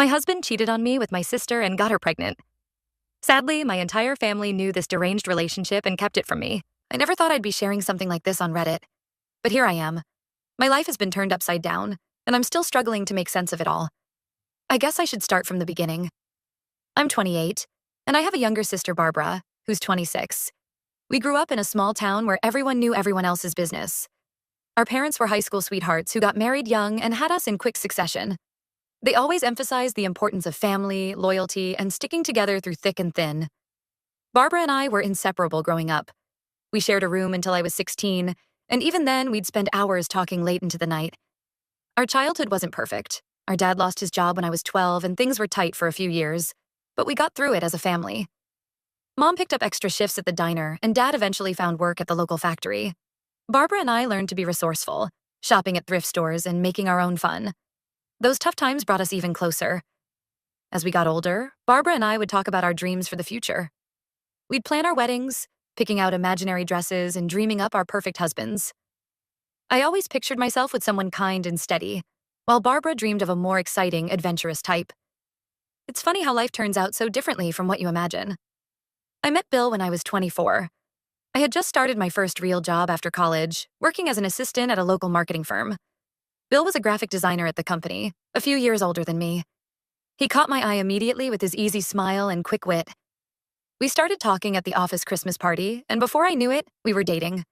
My husband cheated on me with my sister and got her pregnant. Sadly, my entire family knew this deranged relationship and kept it from me. I never thought I'd be sharing something like this on Reddit. But here I am. My life has been turned upside down, and I'm still struggling to make sense of it all. I guess I should start from the beginning. I'm 28, and I have a younger sister, Barbara, who's 26. We grew up in a small town where everyone knew everyone else's business. Our parents were high school sweethearts who got married young and had us in quick succession. They always emphasized the importance of family, loyalty, and sticking together through thick and thin. Barbara and I were inseparable growing up. We shared a room until I was 16, and even then, we'd spend hours talking late into the night. Our childhood wasn't perfect. Our dad lost his job when I was 12, and things were tight for a few years. But we got through it as a family. Mom picked up extra shifts at the diner, and Dad eventually found work at the local factory. Barbara and I learned to be resourceful, shopping at thrift stores and making our own fun. Those tough times brought us even closer. As we got older, Barbara and I would talk about our dreams for the future. We'd plan our weddings, picking out imaginary dresses and dreaming up our perfect husbands. I always pictured myself with someone kind and steady, while Barbara dreamed of a more exciting, adventurous type. It's funny how life turns out so differently from what you imagine. I met Bill when I was 24. I had just started my first real job after college, working as an assistant at a local marketing firm. Bill was a graphic designer at the company, a few years older than me. He caught my eye immediately with his easy smile and quick wit. We started talking at the office Christmas party, and before I knew it, we were dating.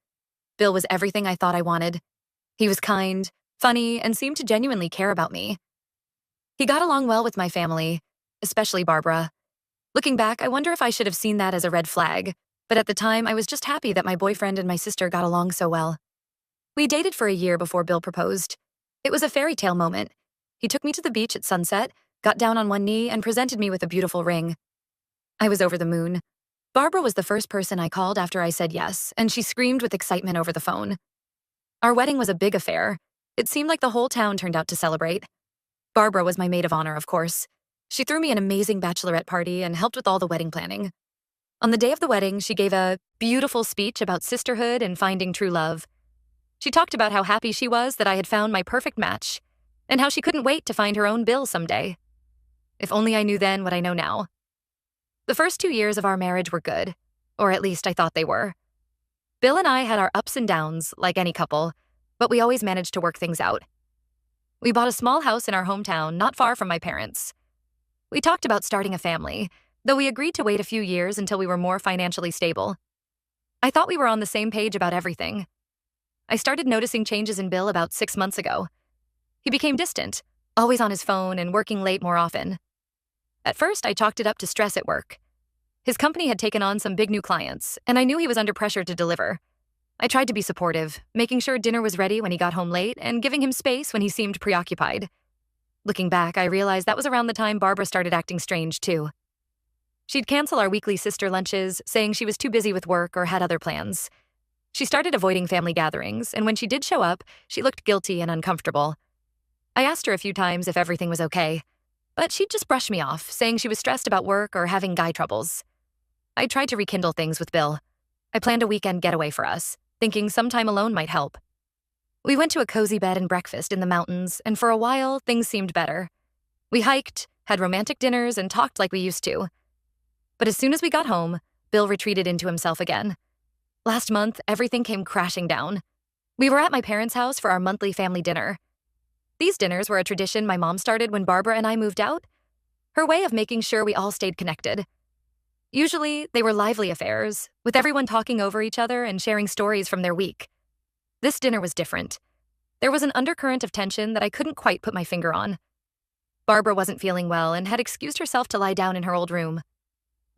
Bill was everything I thought I wanted. He was kind, funny, and seemed to genuinely care about me. He got along well with my family, especially Barbara. Looking back, I wonder if I should have seen that as a red flag, but at the time, I was just happy that my boyfriend and my sister got along so well. We dated for a year before Bill proposed. It was a fairy tale moment. He took me to the beach at sunset, got down on one knee, and presented me with a beautiful ring. I was over the moon. Barbara was the first person I called after I said yes, and she screamed with excitement over the phone. Our wedding was a big affair. It seemed like the whole town turned out to celebrate. Barbara was my maid of honor, of course. She threw me an amazing bachelorette party and helped with all the wedding planning. On the day of the wedding, she gave a beautiful speech about sisterhood and finding true love. She talked about how happy she was that I had found my perfect match, and how she couldn't wait to find her own Bill someday. If only I knew then what I know now. The first 2 years of our marriage were good, or at least I thought they were. Bill and I had our ups and downs, like any couple, but we always managed to work things out. We bought a small house in our hometown, not far from my parents. We talked about starting a family, though we agreed to wait a few years until we were more financially stable. I thought we were on the same page about everything. I started noticing changes in Bill about 6 months ago. He became distant, always on his phone and working late more often. At first, I chalked it up to stress at work. His company had taken on some big new clients, and I knew he was under pressure to deliver. I tried to be supportive, making sure dinner was ready when he got home late and giving him space when he seemed preoccupied. Looking back, I realized that was around the time Barbara started acting strange, too. She'd cancel our weekly sister lunches, saying she was too busy with work or had other plans. She started avoiding family gatherings, and when she did show up, she looked guilty and uncomfortable. I asked her a few times if everything was okay, but she'd just brush me off, saying she was stressed about work or having guy troubles. I tried to rekindle things with Bill. I planned a weekend getaway for us, thinking some time alone might help. We went to a cozy bed and breakfast in the mountains, and for a while, things seemed better. We hiked, had romantic dinners, and talked like we used to. But as soon as we got home, Bill retreated into himself again. Last month, everything came crashing down. We were at my parents' house for our monthly family dinner. These dinners were a tradition my mom started when Barbara and I moved out. Her way of making sure we all stayed connected. Usually, they were lively affairs, with everyone talking over each other and sharing stories from their week. This dinner was different. There was an undercurrent of tension that I couldn't quite put my finger on. Barbara wasn't feeling well and had excused herself to lie down in her old room.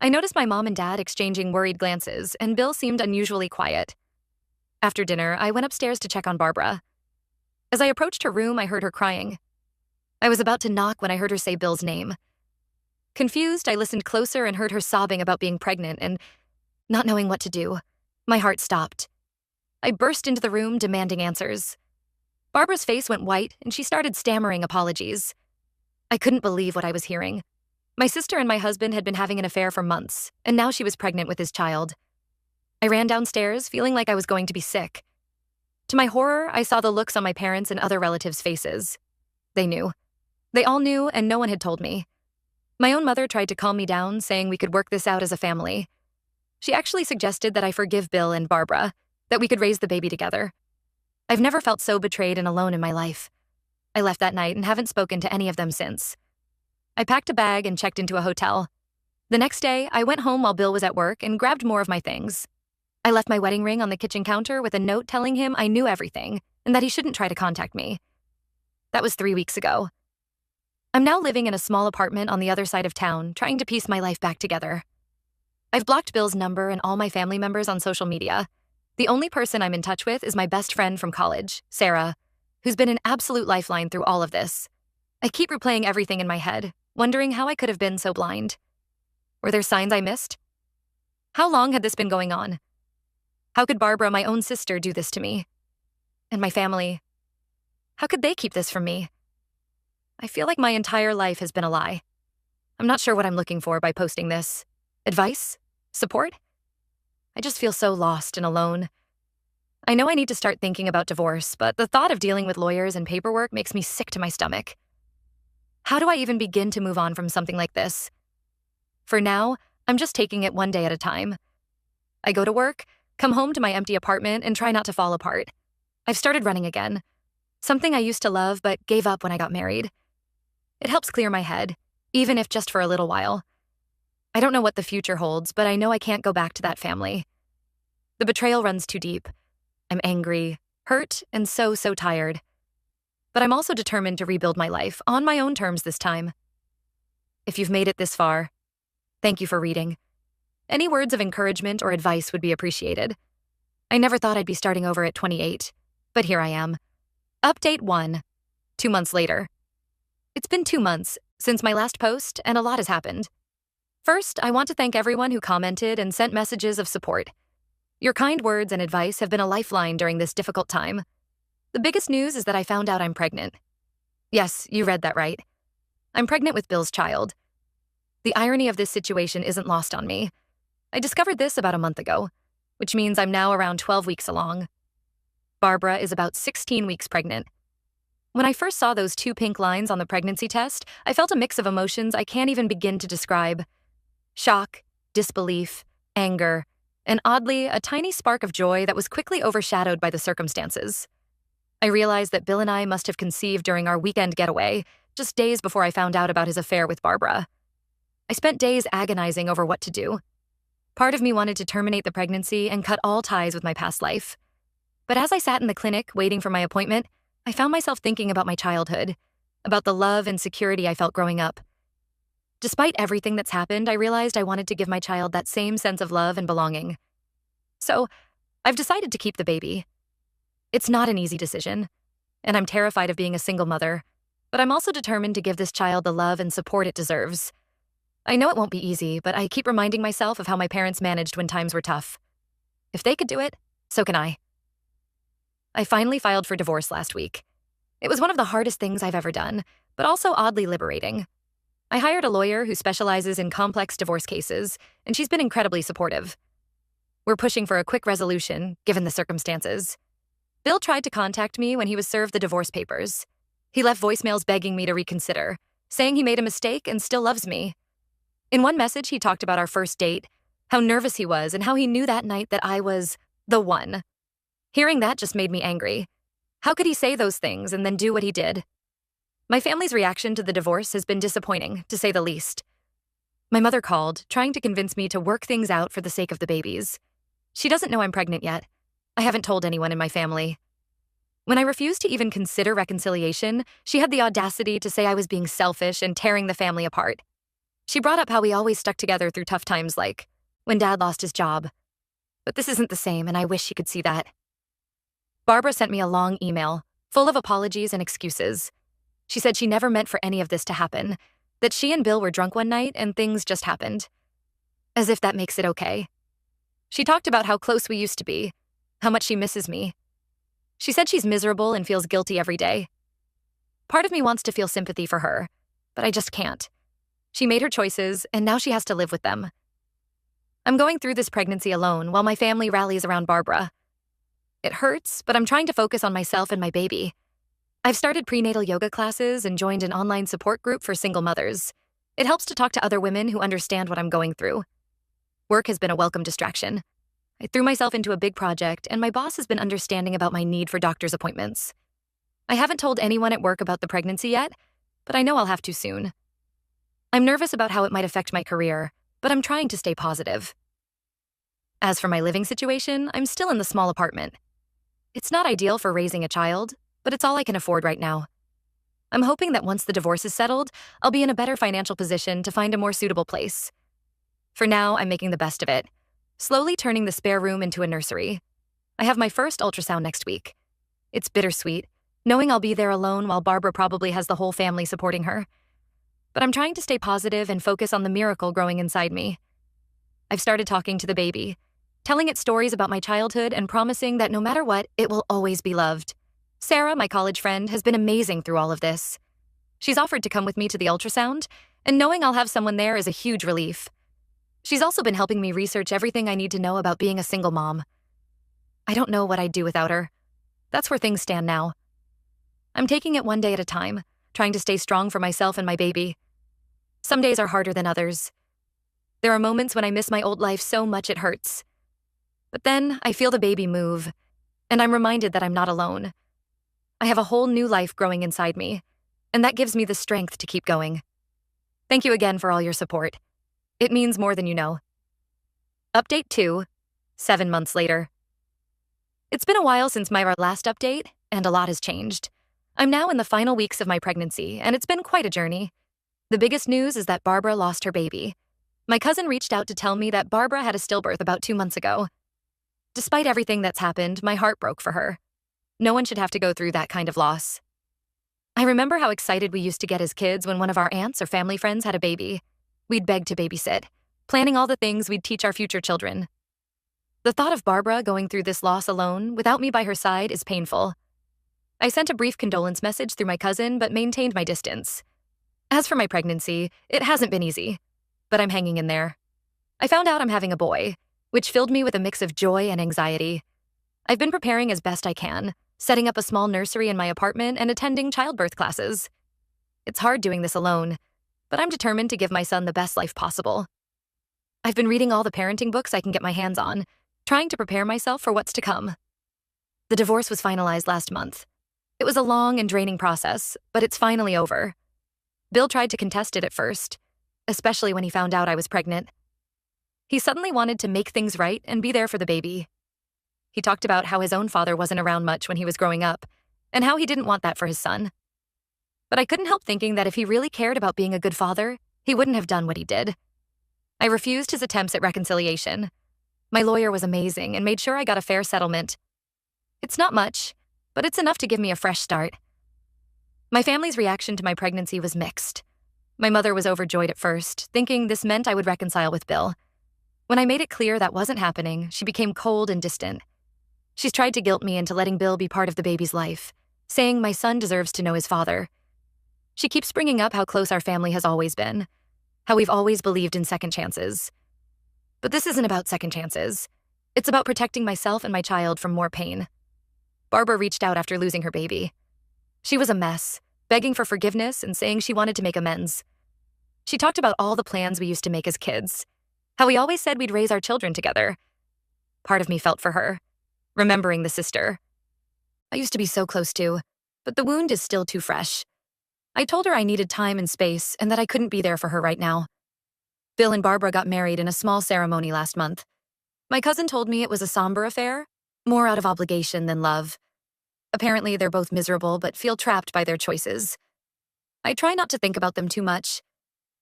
I noticed my mom and dad exchanging worried glances, and Bill seemed unusually quiet. After dinner, I went upstairs to check on Barbara. As I approached her room, I heard her crying. I was about to knock when I heard her say Bill's name. Confused, I listened closer and heard her sobbing about being pregnant and not knowing what to do. My heart stopped. I burst into the room, demanding answers. Barbara's face went white, and she started stammering apologies. I couldn't believe what I was hearing. My sister and my husband had been having an affair for months, and now she was pregnant with his child. I ran downstairs, feeling like I was going to be sick. To my horror, I saw the looks on my parents' and other relatives' faces. They knew. They all knew, and no one had told me. My own mother tried to calm me down, saying we could work this out as a family. She actually suggested that I forgive Bill and Barbara, that we could raise the baby together. I've never felt so betrayed and alone in my life. I left that night and haven't spoken to any of them since. I packed a bag and checked into a hotel. The next day, I went home while Bill was at work and grabbed more of my things. I left my wedding ring on the kitchen counter with a note telling him I knew everything and that he shouldn't try to contact me. That was 3 weeks ago. I'm now living in a small apartment on the other side of town, trying to piece my life back together. I've blocked Bill's number and all my family members on social media. The only person I'm in touch with is my best friend from college, Sarah, who's been an absolute lifeline through all of this. I keep replaying everything in my head, wondering how I could have been so blind. Were there signs I missed? How long had this been going on? How could Barbara, my own sister, do this to me? And my family? How could they keep this from me? I feel like my entire life has been a lie. I'm not sure what I'm looking for by posting this. Advice? Support? I just feel so lost and alone. I know I need to start thinking about divorce, but the thought of dealing with lawyers and paperwork makes me sick to my stomach. How do I even begin to move on from something like this? For now, I'm just taking it one day at a time. I go to work, come home to my empty apartment, and try not to fall apart. I've started running again, something I used to love but gave up when I got married. It helps clear my head, even if just for a little while. I don't know what the future holds, but I know I can't go back to that family. The betrayal runs too deep. I'm angry, hurt, and so tired. But I'm also determined to rebuild my life on my own terms this time. If you've made it this far, thank you for reading. Any words of encouragement or advice would be appreciated. I never thought I'd be starting over at 28, but here I am. Update 1, 2 months later. It's been 2 months since my last post, and a lot has happened. First, I want to thank everyone who commented and sent messages of support. Your kind words and advice have been a lifeline during this difficult time. The biggest news is that I found out I'm pregnant. Yes, you read that right. I'm pregnant with Bill's child. The irony of this situation isn't lost on me. I discovered this about a month ago, which means I'm now around 12 weeks along. Barbara is about 16 weeks pregnant. When I first saw those 2 pink lines on the pregnancy test, I felt a mix of emotions I can't even begin to describe. Shock, disbelief, anger, and oddly, a tiny spark of joy that was quickly overshadowed by the circumstances. I realized that Bill and I must have conceived during our weekend getaway, just days before I found out about his affair with Barbara. I spent days agonizing over what to do. Part of me wanted to terminate the pregnancy and cut all ties with my past life. But as I sat in the clinic waiting for my appointment, I found myself thinking about my childhood, about the love and security I felt growing up. Despite everything that's happened, I realized I wanted to give my child that same sense of love and belonging. So, I've decided to keep the baby. It's not an easy decision, and I'm terrified of being a single mother, but I'm also determined to give this child the love and support it deserves. I know it won't be easy, but I keep reminding myself of how my parents managed when times were tough. If they could do it, so can I. I finally filed for divorce last week. It was one of the hardest things I've ever done, but also oddly liberating. I hired a lawyer who specializes in complex divorce cases, and she's been incredibly supportive. We're pushing for a quick resolution, given the circumstances. Bill tried to contact me when he was served the divorce papers. He left voicemails begging me to reconsider, saying he made a mistake and still loves me. In one message, he talked about our first date, how nervous he was, and how he knew that night that I was the one. Hearing that just made me angry. How could he say those things and then do what he did? My family's reaction to the divorce has been disappointing, to say the least. My mother called, trying to convince me to work things out for the sake of the babies. She doesn't know I'm pregnant yet. I haven't told anyone in my family. When I refused to even consider reconciliation, she had the audacity to say I was being selfish and tearing the family apart. She brought up how we always stuck together through tough times, like when Dad lost his job. But this isn't the same, and I wish she could see that. Barbara sent me a long email, full of apologies and excuses. She said she never meant for any of this to happen, that she and Bill were drunk one night and things just happened. As if that makes it okay. She talked about how close we used to be, how much she misses me. She said she's miserable and feels guilty every day. Part of me wants to feel sympathy for her, but I just can't. She made her choices, and now she has to live with them. I'm going through this pregnancy alone while my family rallies around Barbara. It hurts, but I'm trying to focus on myself and my baby. I've started prenatal yoga classes and joined an online support group for single mothers. It helps to talk to other women who understand what I'm going through. Work has been a welcome distraction. I threw myself into a big project, and my boss has been understanding about my need for doctor's appointments. I haven't told anyone at work about the pregnancy yet, but I know I'll have to soon. I'm nervous about how it might affect my career, but I'm trying to stay positive. As for my living situation, I'm still in the small apartment. It's not ideal for raising a child, but it's all I can afford right now. I'm hoping that once the divorce is settled, I'll be in a better financial position to find a more suitable place. For now, I'm making the best of it, slowly turning the spare room into a nursery. I have my first ultrasound next week. It's bittersweet, knowing I'll be there alone while Barbara probably has the whole family supporting her. But I'm trying to stay positive and focus on the miracle growing inside me. I've started talking to the baby, telling it stories about my childhood and promising that no matter what, it will always be loved. Sarah, my college friend, has been amazing through all of this. She's offered to come with me to the ultrasound, and knowing I'll have someone there is a huge relief. She's also been helping me research everything I need to know about being a single mom. I don't know what I'd do without her. That's where things stand now. I'm taking it one day at a time, trying to stay strong for myself and my baby. Some days are harder than others. There are moments when I miss my old life so much it hurts. But then I feel the baby move, and I'm reminded that I'm not alone. I have a whole new life growing inside me, and that gives me the strength to keep going. Thank you again for all your support. It means more than you know. Update 2, 7 months later. It's been a while since my last update, and a lot has changed. I'm now in the final weeks of my pregnancy, and it's been quite a journey. The biggest news is that Barbara lost her baby. My cousin reached out to tell me that Barbara had a stillbirth about 2 months ago. Despite everything that's happened, my heart broke for her. No one should have to go through that kind of loss. I remember how excited we used to get as kids when one of our aunts or family friends had a baby. We'd beg to babysit, planning all the things we'd teach our future children. The thought of Barbara going through this loss alone, without me by her side, is painful. I sent a brief condolence message through my cousin, but maintained my distance. As for my pregnancy, it hasn't been easy, but I'm hanging in there. I found out I'm having a boy, which filled me with a mix of joy and anxiety. I've been preparing as best I can, setting up a small nursery in my apartment and attending childbirth classes. It's hard doing this alone, but I'm determined to give my son the best life possible. I've been reading all the parenting books I can get my hands on, trying to prepare myself for what's to come. The divorce was finalized last month. It was a long and draining process, but it's finally over. Bill tried to contest it at first, especially when he found out I was pregnant. He suddenly wanted to make things right and be there for the baby. He talked about how his own father wasn't around much when he was growing up, and how he didn't want that for his son. But I couldn't help thinking that if he really cared about being a good father, he wouldn't have done what he did. I refused his attempts at reconciliation. My lawyer was amazing and made sure I got a fair settlement. It's not much, but it's enough to give me a fresh start. My family's reaction to my pregnancy was mixed. My mother was overjoyed at first, thinking this meant I would reconcile with Bill. When I made it clear that wasn't happening, she became cold and distant. She's tried to guilt me into letting Bill be part of the baby's life, saying my son deserves to know his father. She keeps bringing up how close our family has always been, how we've always believed in second chances. But this isn't about second chances. It's about protecting myself and my child from more pain. Barbara reached out after losing her baby. She was a mess, begging for forgiveness and saying she wanted to make amends. She talked about all the plans we used to make as kids, how we always said we'd raise our children together. Part of me felt for her, remembering the sister I used to be so close to, but the wound is still too fresh. I told her I needed time and space and that I couldn't be there for her right now. Bill and Barbara got married in a small ceremony last month. My cousin told me it was a somber affair, more out of obligation than love. Apparently, they're both miserable but feel trapped by their choices. I try not to think about them too much,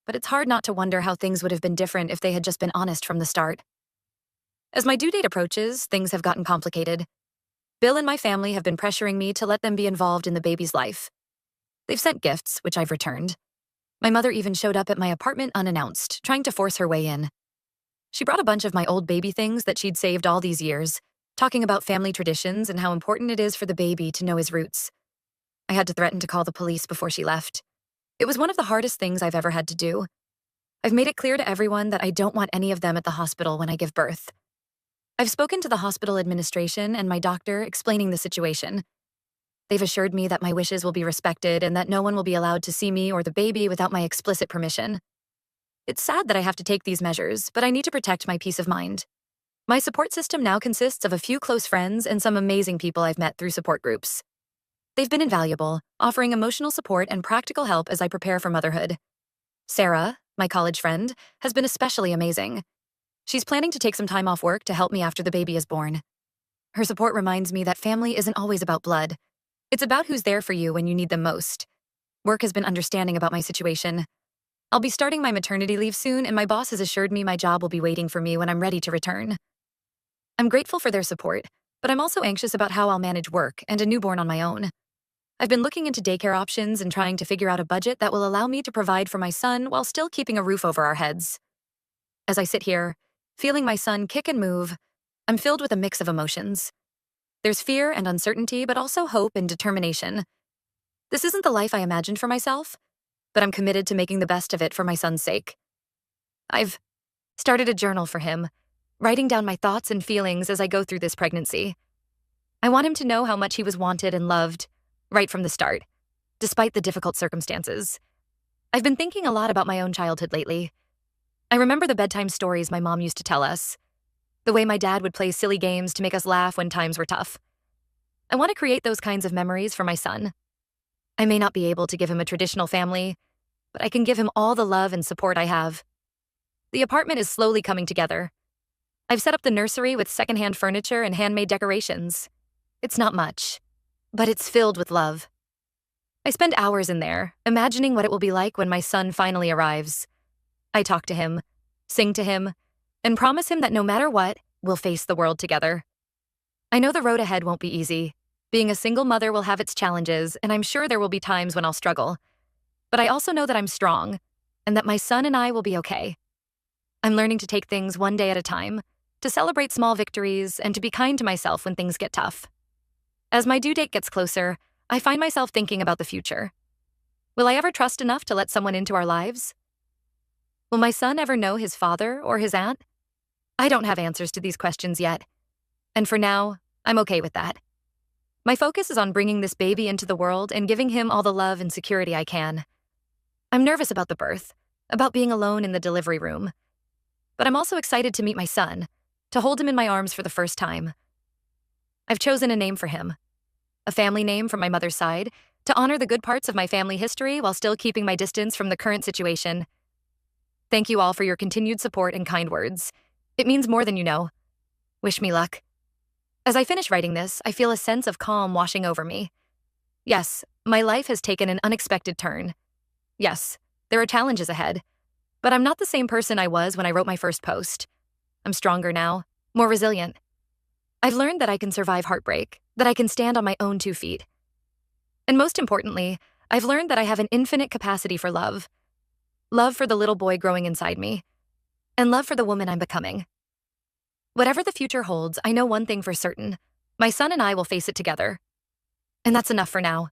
but it's hard not to wonder how things would have been different if they had just been honest from the start. As my due date approaches, things have gotten complicated. Bill and my family have been pressuring me to let them be involved in the baby's life. They've sent gifts, which I've returned. My mother even showed up at my apartment unannounced, trying to force her way in. She brought a bunch of my old baby things that she'd saved all these years, talking about family traditions and how important it is for the baby to know his roots. I had to threaten to call the police before she left. It was one of the hardest things I've ever had to do. I've made it clear to everyone that I don't want any of them at the hospital when I give birth. I've spoken to the hospital administration and my doctor explaining the situation. They've assured me that my wishes will be respected and that no one will be allowed to see me or the baby without my explicit permission. It's sad that I have to take these measures, but I need to protect my peace of mind. My support system now consists of a few close friends and some amazing people I've met through support groups. They've been invaluable, offering emotional support and practical help as I prepare for motherhood. Sarah, my college friend, has been especially amazing. She's planning to take some time off work to help me after the baby is born. Her support reminds me that family isn't always about blood. It's about who's there for you when you need them most. Work has been understanding about my situation. I'll be starting my maternity leave soon, and my boss has assured me my job will be waiting for me when I'm ready to return. I'm grateful for their support, but I'm also anxious about how I'll manage work and a newborn on my own. I've been looking into daycare options and trying to figure out a budget that will allow me to provide for my son while still keeping a roof over our heads. As I sit here, feeling my son kick and move, I'm filled with a mix of emotions. There's fear and uncertainty, but also hope and determination. This isn't the life I imagined for myself, but I'm committed to making the best of it for my son's sake. I've started a journal for him, writing down my thoughts and feelings as I go through this pregnancy. I want him to know how much he was wanted and loved, right from the start, despite the difficult circumstances. I've been thinking a lot about my own childhood lately. I remember the bedtime stories my mom used to tell us, the way my dad would play silly games to make us laugh when times were tough. I want to create those kinds of memories for my son. I may not be able to give him a traditional family, but I can give him all the love and support I have. The apartment is slowly coming together. I've set up the nursery with secondhand furniture and handmade decorations. It's not much, but it's filled with love. I spend hours in there, imagining what it will be like when my son finally arrives. I talk to him, sing to him, and promise him that no matter what, we'll face the world together. I know the road ahead won't be easy. Being a single mother will have its challenges, and I'm sure there will be times when I'll struggle. But I also know that I'm strong, and that my son and I will be okay. I'm learning to take things one day at a time, to celebrate small victories, and to be kind to myself when things get tough. As my due date gets closer, I find myself thinking about the future. Will I ever trust enough to let someone into our lives? Will my son ever know his father or his aunt? I don't have answers to these questions yet. And for now, I'm okay with that. My focus is on bringing this baby into the world and giving him all the love and security I can. I'm nervous about the birth, about being alone in the delivery room. But I'm also excited to meet my son, to hold him in my arms for the first time. I've chosen a name for him, a family name from my mother's side, to honor the good parts of my family history while still keeping my distance from the current situation. Thank you all for your continued support and kind words. It means more than you know. Wish me luck. As I finish writing this, I feel a sense of calm washing over me. Yes, my life has taken an unexpected turn. Yes, there are challenges ahead. But I'm not the same person I was when I wrote my first post. I'm stronger now, more resilient. I've learned that I can survive heartbreak, that I can stand on my own 2 feet. And most importantly, I've learned that I have an infinite capacity for love. Love for the little boy growing inside me, and love for the woman I'm becoming. Whatever the future holds, I know one thing for certain. My son and I will face it together. And that's enough for now.